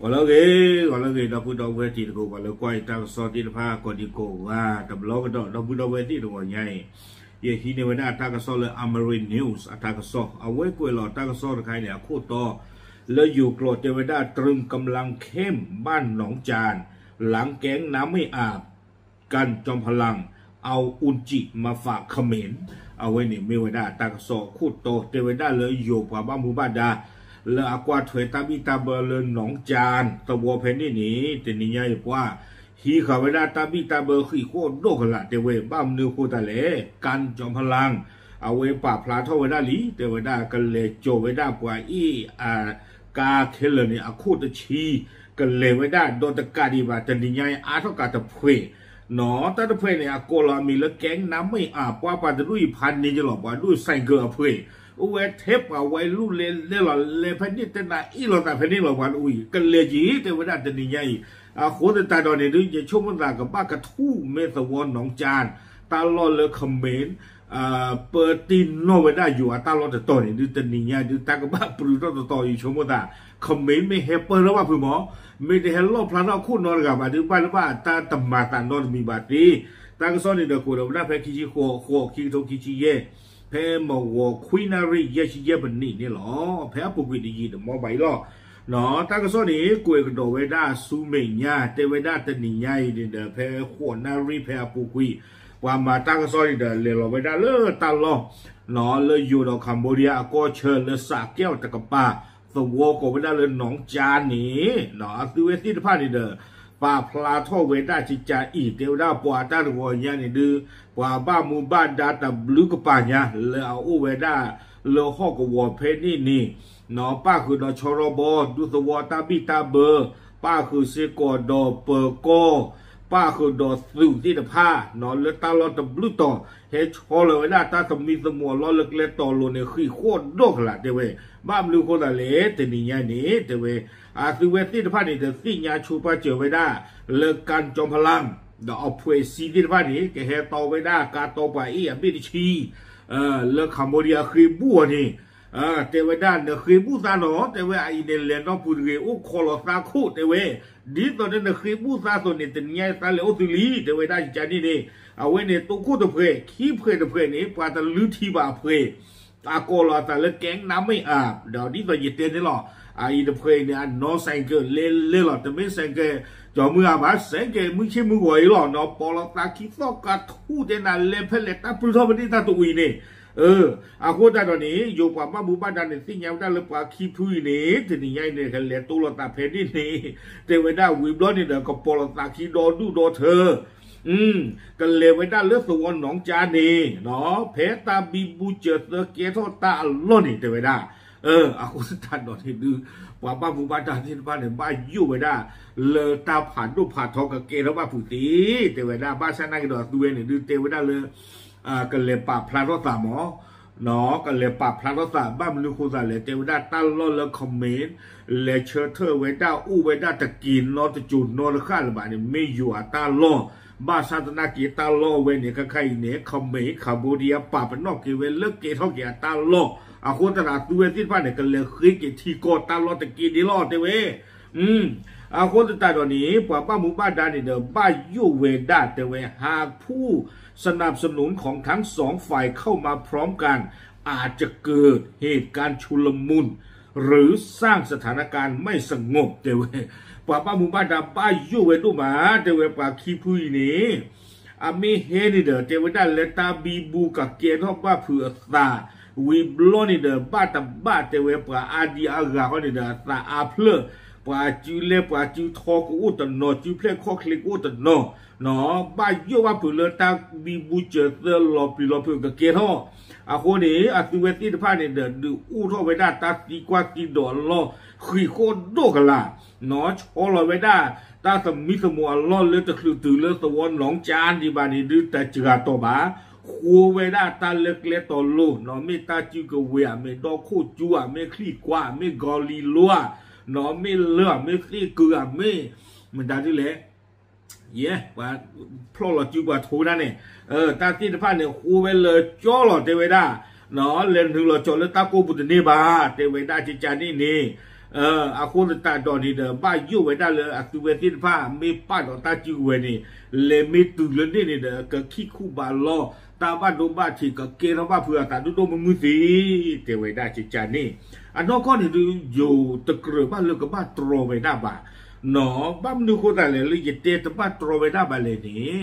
Walau dah pun dah berhenti tu, walau kuai tak sorti apa kau di kau, tapi belau dah pun dah berhenti tu nyai. Ye ini mana tak sol Amarin News, tak sol, awak kuai lo tak sol kai ni aku to, leอยู่กรดเทวดาตรึงกำลังเข้มบ้านหนองจานหลังแก๊งน้ำไม่อาบกันจอมพลังเอาอุนจิมาฝากเขมรเอาไว้นี่ไม่ว่าได้ตากสอคูดโตเทวดาเลยอยู่กว่าบ้านหมู่บ้านดาเลยอากวาถวยตาบิตาเบลเลยหนองจานตะวัวเพนนี่นี่แต่นี่ยังอยู่ว่าฮีขาวดาตาบิตาเบลขี้โคตรโดกละเทวบ้านนึกโคตรเล่กันจอมพลังเอาไว้ป่าพลาทวดาลีเทวดากันเลยโจวดากว่ากาเคลเนี่ยอาคูตชีกันเลยไว้ได้โดนตะการดีว่าจะนิยายอาเท่ากับตะเพยหนอตะเพยเนี่ยโกลามีแล้วแก๊งน้ำไม่อาบว่าปาจะลุยพันนี่จะหลอกว่าลุยใส่เกลือเพยเอาไว้เทปเอาไว้ลุยเล่หล่อเล่พันนี่แต่ไหนอีหล่อแต่พันนี่หล่อวันอุ้ยกันเลยจีแต่ว่าได้จะนิยายโคตรตาดอนเนี่ยดูจะช่วงมันตากับบ้ากระทู้เมสวอนหนองจานตาล่อเลยคอมเมนต์เปิดตีนโนเวด้าอยู่ตาลอดต่อเนี่ยดูตันนี่ยดูตากบ้าปลุกต่ออยู่ชั่วโมงตาคอมเมนต์ไม่เฮปเปอร์แล้วว่าพี่หมอไม่ได้เฮลโลพลาดเอาคู่นอนกับมาดูบ้านว่าตาตำมาตานอนมีบาดดีตากซ้อนในเด็กคนเราได้แพ้คิจิโคคิโตคิจิเย่แพ้หมอวควินารีเยชิเย่บันนี่เนี่ยหรอแพ้ปุกวิดียีเดมอใบล้อเนาะตากซ้อนนี้กุยกระโดดเวด้าซูเมียเตเวด้าตันนี่ใหญ่เดี๋ยวแพ้ขวนารีแพ้ปุกวิว่ามาตั้งซอยเดินเลยเราไม่ได้เลยตลอดหนอเลยอยู่ในคัมโบเดียก็เชิญเลยสากแก้วตะกป้าสวอก็ไม่ได้เลยหนองจานนี่หนอคือเวทีท่านี่เด้อป่าพลาทเวด้าจิจาอีเดียวได้ปวดตาหัวยันนี่ดื้อป่าบ้ามูบ้านดาตาบลูกป่าเนี่ยเลยเอาเวด้าเลยห้องกับวอเพนี่หนอป้าคือดอชรบดูสวอตาบิตาเบอร์ป้าคือเซกอดอเปอร์โกป้าคือดอสูที่ตะผ้านอนเลือดตาลอดตะบลูต่อเฮชฮอลเลยได้ตาสมีสมัวล้อเล็กเล็กต่อลงในขี้โคตรโดกละเดเวบ้ามลูกคนละเละแต่นี่ยันนี่เดเวซื้อเวทีตะผ้านี่เดสิ่งยาชูป้าเจอไว้ได้เลิกการจอมพลังเดาเอาเพลซีที่ตะผ้านี่แกเฮต่อไว้ได้การต่อไปอีบิดชีเลิกคัมโบเดียคือบัวนี่เทวดาเนี่ยคือผู้สานหนอเทวดาอินเดียน้องพูดเรื่องโอ้คอลสาคูเทวดีตอนนั้นเนี่ยคือผู้สานส่วนนี้เป็นไงสาเลโอตุลีเทวดาจานี่เนี่ยเอาไว้เนี่ยตัวคู่ตัวเพลขี้เพลตัวเพลนี่ปาตะลือทีบาเพลตาโกลแต่ละแก๊งน้ำไม่อาบเดี๋ยวนี้ตัวยึดเต้นนี่หรออีตัวเพลเนี่ยน้องแสงเกอเล่หรอแต่ไม่แสงเกอจอมืออาบแสงเกอมือเชื่อมือไหวหรอน้องปอลตาคิดซอกกระทู้เจนันเล่เพลตาปลุกทอมันนี่ตาตัวอีเนี่ยอากูแต่ตอนนี้อยู่ป่าบ้านบุบ้านดันเนี่ยสิ่งยังได้เลยป่าขี้พุ้ยนี่ทีนี้ยัยเนี่ยเขาเลี้ยงตัวตาเพนนี่นี่เทวดาวิบล้อนี่เด็กก็ปลตาขี้ดูเธอก็เลยไว้ได้เลือดสวรรค์หนองจานี่เนาะเพตาบีบูเจอเตอเกทอตาล้อนี่เทวดาอากูท่านตอนนี้ดูป่าบ้านบุบ้านดันที่บ้านเนี่ยบ้านอยู่ไว้ได้เลยตาผ่านรูปผ่านทองกับเกทอบ้านผู้ตีเทวดาบ้านฉันนั่งกันดอกตัวเนี่ยดูเทวดาเลยก็เลยปราบพลาดรถสามหมอเนาะก็เลยปราบพลาดรถสามบ้านมนุษย์คุสาเลยเทวดาตั้งล้อเลยคอมเมนต์เลยเชิญเธอไว้ได้อู้ไว้ได้ตะกินนอนตะจุดนอนข้าระบาดเนี่ยไม่อยู่ตั้งล้อบ้านศาสนากีตั้งล้อเว้เนี่ยก็ใครเนี่ยคอมเมนต์คาโบเดียปราบเป็นนอกเกเวเลิกเกท่อเกียตั้งล้อคนตลาดตัวที่บ้านเนี่ยก็เลยขึ้นเกทีโกตั้งล้อตะกินดีล้อเทเวคนตาตอนนี้ป่าบ้านหมู่บ้านดานี่เดิมบ้านยูเวด้าแต่เวหากผู้สนับสนุนของทั้งสองฝ่ายเข้ามาพร้อมกันอาจจะเกิดเหตุการณ์ชุลมุนหรือสร้างสถานการณ์ไม่สงบแต่เวป่าบ้านหมู่บ้านดาบ้านยูเวดูมาแต่เวป่าขี้พุยนี่มีเฮนี่เดิมแต่เวด้าเลตาบีบูกับเกณฑ์ของบ้านเผือกตาวิบลอนี่เดิมบ้านแต่บ้านแต่เวป่าอาดีอากาเขานี่เดิมตาอาเพลป่าจูเล่ป่าจูทอกูอุตโนจูเพลข้อคลิกอุตโนเนาะบ้านยูว่าเผือกตาบีบูเจอเตอร์ลอปีลอเผือกกับเกณฑ์เขาคนนี้ตัวเวทีที่ผ่านเนี่ยเดินดูอู้ท่อไปได้ตาตีกว่าตีดอนล้อขี้โคตรโดกันละเนาะชอลอยไปได้ตาสมิสมัวล้อเลือดตะคลือตื่นเลือดสวรรค์หนองจานที่บ้านนี้ดูแต่เจือต่อบ้าคูเวด้าตาเล็กเล็กต่อโลเนาะไม่ตาจิกเวียไม่ดอกโคจัวไม่คลี่กว่าไม่กอลีลัวเนาะไม่เลือไม่คลี่เกลือไม่มันได้ที่เละเย่ว่าพลอเราจูบว่าทูนั่นเนี่ยตาที่ที่ผ่านเนี่ยคูเวเลยจ่อหล่อเทวดาเนาะเล่นถึงเราจ่อแล้วตาโกบุตรนี่บ้าเทวดาจิจานี่ อาคนตาดอนี่เด้อบ้าอยู่ไว้ได้เลยอัตุเวติฟ้าไม่ป้าดอตาจิเวนี่เลมิตุเลนี่เด้อก็ขี้คู่บาลอตาบ้านโดบ้าที่ก็เกณฑ์บ้าเพื่อตาดูมือสีเทวดาจิจานี่อันนอกก็นี่ดูอยู่ตะเกียบบ้านเลือกบ้านตรอไว้ได้บ้าเนาะบ้านนึกคนอะไรเลยยึดเตะบ้านตรอไว้ได้บ้าเลยนี่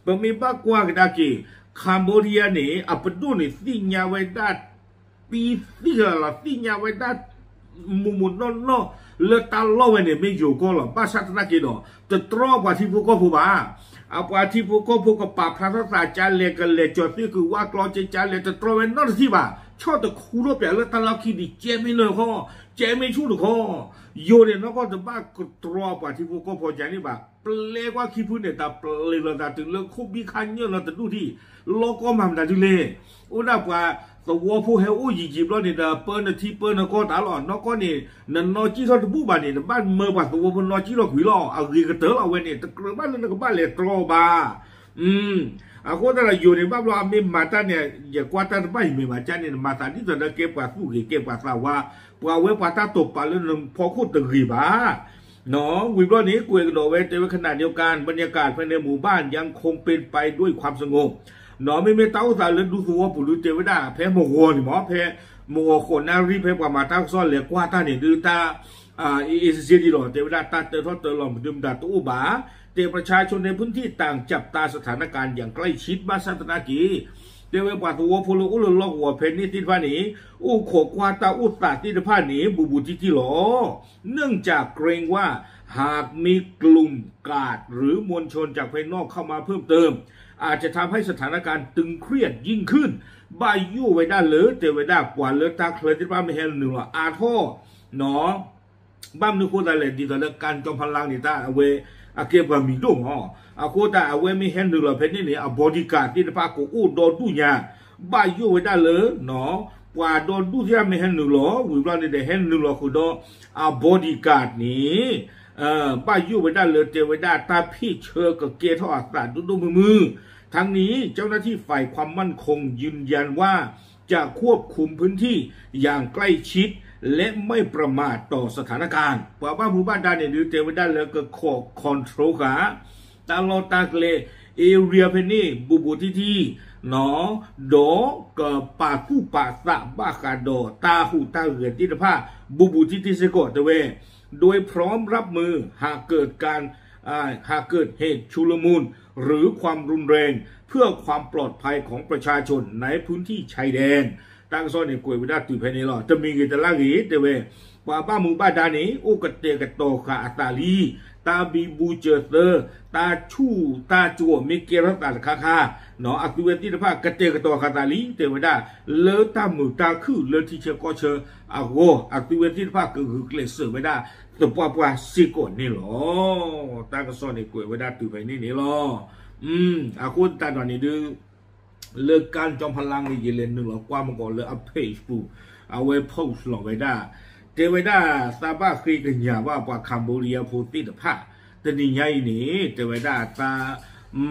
บางมีบ้ากว่ากันได้กี่คัมโบเดียนี่อัปดูนี่สิ่งยาไว้ได้ปีสิ่งอะไรสิ่งยาไว้ได้มุนนอเลตาล้อไว้เนี่ยไม่อยู่ก็หรอกบ้านสัตว์นักกินเนาะจะตรอกว่าที่พวกก็ผู้บ้าเอาว่าที่พวกก็ปราบพระราชาจารย์เล็กกันเลยจอดนี่คือว่ากรอเจจารย์เล็กจะตรอไว้นอที่บ้าชอบแต่คูโรเปียเลตาล้อคิดดิเจไม่เลยข้อเจไม่ชู้หรอกข้อโยเนี่ยน้องก็จะบ้ากตรอกว่าที่พวกก็พอใจนี่บ้าเปล่ว่าคิดพูดเนี่ยแต่เปล่เราแต่ถึงเรื่องคุบบีคันเนี่ยเราแต่ดูที่โลก็มันแต่ดูเลยอุณหภูมิตัวผู้เฮอู้ยีจีบแล้วเนี่ยเปิ้ลที่เปิ้ลก็ตลอดน้องก็เนี่ยนั่นน้อยจีเขาจะบูบ้านเนี่ยบ้านเมื่อบ้านตัวมันน้อยจีเราคุยล้อเอาเรื่องกระเต๋อเอาไว้เนี่ยแต่กระบ้านนั่นก็บ้านเล็กตรอบาอาคนแต่ละอยู่ในบ้านเราไม่มาตาเนี่ยอย่ากว่าตาไม่ไม่มาจ้าเนี่ยมาตาที่จะเก็บกว่าสู้เก็บกว่าสาวว่าปว่าเว้ปว่าตาตบปลาเรื่องพอคูดตึงรีบ้าเนาะวิบล้อนี้กุยกระโดดเวทีขนาดเดียวกันบรรยากาศภายในหมู่บ้านยังคงเป็นไปด้วยความสงบเนาะไม่เต้าสารเล่นดูสัวผู้ดูเจวิดาแพ้โมโหนี่หมอแพ้โมโหคนน่ารีแพ้กว่ามาตั้งซ่อนเหลือกว่าตาเนี่ยดูตาเอเซียดีหล่อเจวิดาตาเตอร์ทอดเตอร์หล่อมดื่มดาตู้บาเตะประชาชนในพื้นที่ต่างจับตาสถานการณ์อย่างใกล้ชิดบ้านสัตนากีเดี๋ยวกว่าตัวพลอุลลอกหัวเพนนี่ที่ผ้าหนีอู้โขกว่าตาอุตตาที่ผ้าหนีบูที่หล่อเนื่องจากเกรงว่าหากมีกลุ่มกาดหรือมวลชนจากภายนอกเข้ามาเพิ่มเติมอาจจะทำให้สถานการณ์ตึงเครียดยิ่งขึ้นบ่ายยู่ไว้ได้เลยเตไว้ได้กว่าเลยตาเคยที่บ้านไม่เห็นหนึ่งหรออาท่อเนาะบ้านนึกคนอะไรดีต่อเรื่องการจอมพลังนี่ตาเอาไว้อาเก็บว่ามีดุ้งอ๋ออาโคตาเอาไว้ไม่เห็นหนึ่งหรอเพนนี่เนี่ยบอดี้การ์ดที่ป้ากูอู้โดนดุญาบ่ายยู่ไว้ได้เลยเนาะกว่าโดนดุญาไม่เห็นหนึ่งหรอวิบลานี่ได้เห็นหนึ่งหรอคือโดนบอดี้การ์ดนี้บ้านยู่ไว้ได้เลยเจไว้ได้ตาพี่เชิญกับเกทอดตัดดูมือทั้งนี้เจ้าหน้าที่ฝ่ายความมั่นคงยืนยันว่าจะควบคุมพื้นที่อย่างใกล้ชิดและไม่ประมาทต่อสถานการณ์เพราะว่าหมู่บ้านด้านเนี่ยดูเจไว้ได้แล้วก็คอนโทรลขาตลอดตาเลเอเรียเพนนี่บูที่เนาะโดกับป่าคู่ป่าสะบ้ากาโดตาหูตาเหือที่ผ้าบูที่เสกอตเวโดยพร้อมรับมือหากเกิดเหตุชุลมุนหรือความรุนแรงเพื่อความปลอดภัยของประชาชนในพื้นที่ชายแดนตั้งซ่อนในกวยวิดาตุภายในหล่อจะมีเงินจะล่างอีแต่เว้ป่าบ้าหมู่บ้านด้านนี้อุกเตกโตขาอัตาลีตาบีบูเจอเตอร์ตาชูตาจัวมิเกลตาคาเนาะอักเวทีนภากเตกโตขาตาลีเทวดาเลตามือตาคือเลที่เชก็เชออาโกอักเวทีนภาคือเกลเสือไม่ได้ตัวปัวสิกอนนี่หรอตากระซ่อนในกวยไว้ได้ตื่นไปนี่หรออาคุณตาตอนนี้ดูเลิกการจอมพลังในเยเลนหนึ่งหรอกว่ามันก่อนเลยอัพเพจปูเอาไว้โพสต์หลอกไว้ได้เทวดาซาบ้าครีกันอย่าว่าป่าคัมโบเดียโพติตผ้าแต่นี่ไงนี่เทวดาตา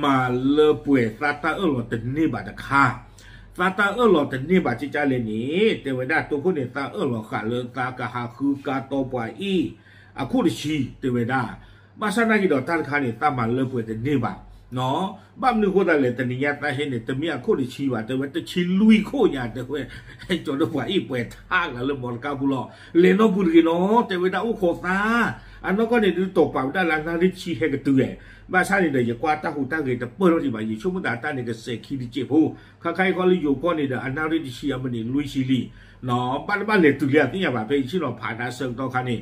มาเลป่วยซาตาหลอดแต่นี่บาดค่าซาตาหลอดแต่นี่บาดจิจาเลนี่เทวดาตัวคนเนี่ยตาหลอดขาเลตากะหาคือกาโตป่วยอีอาคูดิชีเทวดามาสนากิดอท่านข้านี่ตามาเลป่วยแต่นี่บาเนาะบ้านนึกคนอะไรแต่นี่ยาตาเห็นเนี่ยแต่มีอาคูดิชีว่าแต่ว่าจะชิลุยโคยาแต่เว้ยให้จนป่วยอีป่วยทางแล้วมอนกาบุลอเลนอบุรีเนาะเทวดาอุโคตาอันนั้นก็เนี่ยดูตกเปล่าได้หลังนาริชีให้กับตัวเองบ้านชาติเนี่ยอย่ากว่าตาหูตาเกยแต่เปิดเราที่บ้านอยู่ช่วงมุดาตาเนี่ยก็เสกขี้ดิเจ็บหูข้าใครก็เลยอยู่ก็เนี่ยอันนาริชีมันเนี่ยลุยชิลีเนาะบ้านเนี่ยตัวเดียวที่อย่างแบบเป็นชื่อเราผ่านอาเซิงต่อคันนี่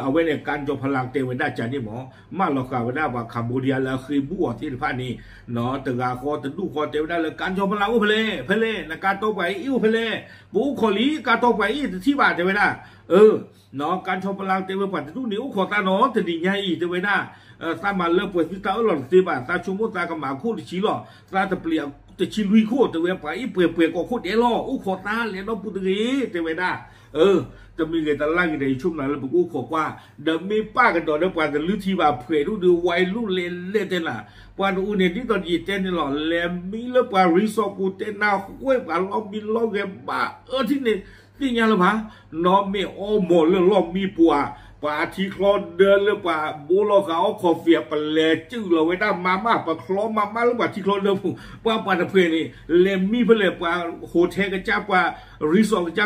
เอาไว้ในการจบพลังเตวินได้จานี่หมอมาหลอกกันว่าว่าคัมโบเดียแล้วคือบัวที่ผ่านนี้เนาะตึกอาคอตึกดูคอเตวินได้เลยการจบพลังอุเพลนะการโตไปอิวเพลปูขอลีการโตไปอีที่บาทเตวินได้เนาะการจบพลังเตวินผ่านตึกดูนิ้วขอตาเนาะตึกดีใหญ่เตวินได้สามาเริ่มปวดที่ตาหลอดที่บาทตาชุ่มตากระหม่อมคู่ที่ชี้หล่อตาตะเปลี่ยนแต่ชิลุยโคตรเวไปเปลี่ยนก็โคตรล่ออู้ขอตาเลยน้องปุตรีเตวินได้จะมีเงินตะล่างในช่วงนั้นแล้วผมก็บอกว่าเดิมมีป้ากันดอนแล้วกว่าจะลื้อทีว่าเผยรู้ดูไวรู้เล่นเล่นเต้นล่ะกว่าดูเนี่ยที่ตอนยีเต้นนี่หล่อแลมมีแล้วกว่ารีสอร์ทกูเต้นน่าคุ้ยกว่าเราบินเราเก็บบ้าที่เนี่ย ที่ยังละพะน้องมีโอโมเรื่องล้อมมีปัวป่าที่คลอเดินหรือป่าบูโลเขาขอเฟียปเลจื้อเราไว้ได้มาป่าคลอมาหรือป่าที่คลอเดินป่าป่าตะเพนี่เลมีเพลป่าโฮเทลกระจ้าป่ารีสอร์ทกระจ้า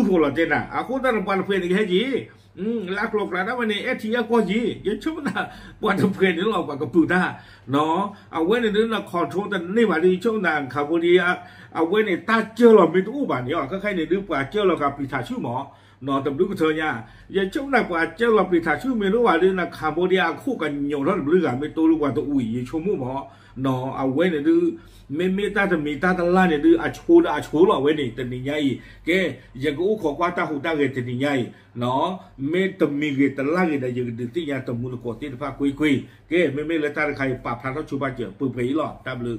พวกเราเจน่ะอาคนนั้นป่าตะเพนี่แค่จีลักโลกแล้วนะวันนี้ทีก็จียังชั่วนะป่าตะเพนี่เราป่ากระปุกได้เนาะเอาไว้ในเรื่องคอนโทรลแต่ในวันนี้ช่วงนั้นคาร์โบดีเอาไว้ในตาเจอเราไม่ตู้บ้านเนี่ยก็แค่ในเรื่องป่าเจอเรากับปีชาชื่อหมอนอนตำลึกเธอเนี่ยยังช่วงนั้นป่าเจอเราปีชาชื่อเมนูว่าเรื่องคาร์โบดีคู่กันเหนียวแล้วตำลึกไม่ตู้ลูกว่าตัวอุ่ยชั่วโมงหมอนอเอาไว้ในเรื่องไม่ตาจะมีตาตะล่าในเรื่องอาชูเราไว้ในแต่นี่ไงแกยังก็ขอกว่าตาหูตาเกแต่นี่ไงเนาะไม่ตมีเกตะล่าเกแต่ยังดึงที่ยังตมุนกอดที่ฟ้าคุยแกไม่เลยตาใครปรับพาทัชชูบาเจอปืนไปหรอตามลึก